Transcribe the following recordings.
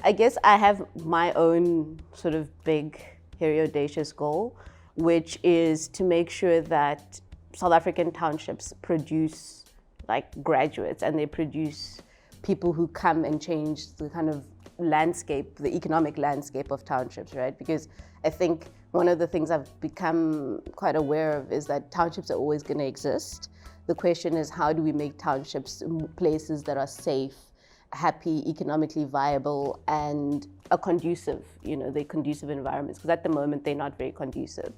I guess I have my own sort of big, hairy, audacious goal, which is to make sure that South African townships produce like graduates, and they produce people who come and change the kind of landscape, the economic landscape of townships, right? Because I think one of the things I've become quite aware of is that townships are always going to exist. The question is, how do we make townships places that are safe, happy, economically viable, and are conducive, they're conducive environments, because at the moment they're not very conducive.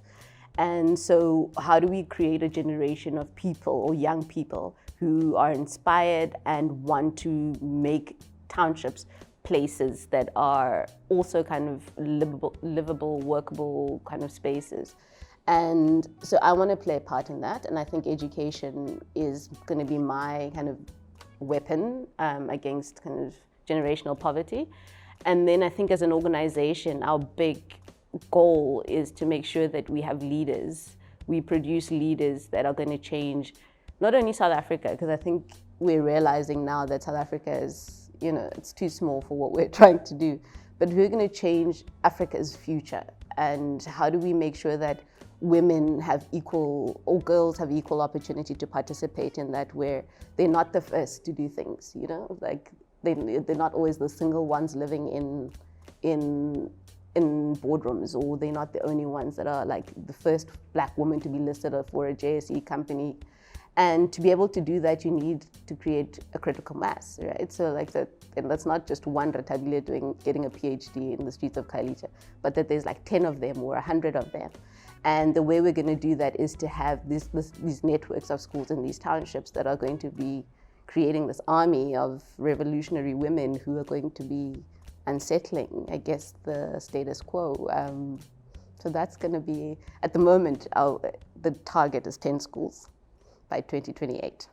And so how do we create a generation of people or young people who are inspired and want to make townships places that are also kind of livable, workable kind of spaces? And so I want to play a part in that, and I think education is going to be my kind of weapon against kind of generational poverty. And then I think as an organization, our big goal is to make sure that we have leaders. We produce leaders that are going to change not only South Africa, because I think we're realizing now that South Africa is, it's too small for what we're trying to do, but we're going to change Africa's future. And how do we make sure that women have equal, or girls have equal opportunity to participate in that, where they're not the first to do things, like they're not always the single ones living in boardrooms, or they're not the only ones that are like the first Black woman to be listed for a JSE company. And to be able to do that, you need to create a critical mass, right? So like that, and that's not just one Rethabile getting a PhD in the streets of Khayelitsha, but that there's like 10 of them or 100 of them. And the way we're going to do that is to have these networks of schools in these townships that are going to be creating this army of revolutionary women who are going to be unsettling, I guess, the status quo. So that's going to be, at the moment, the target is 10 schools by 2028.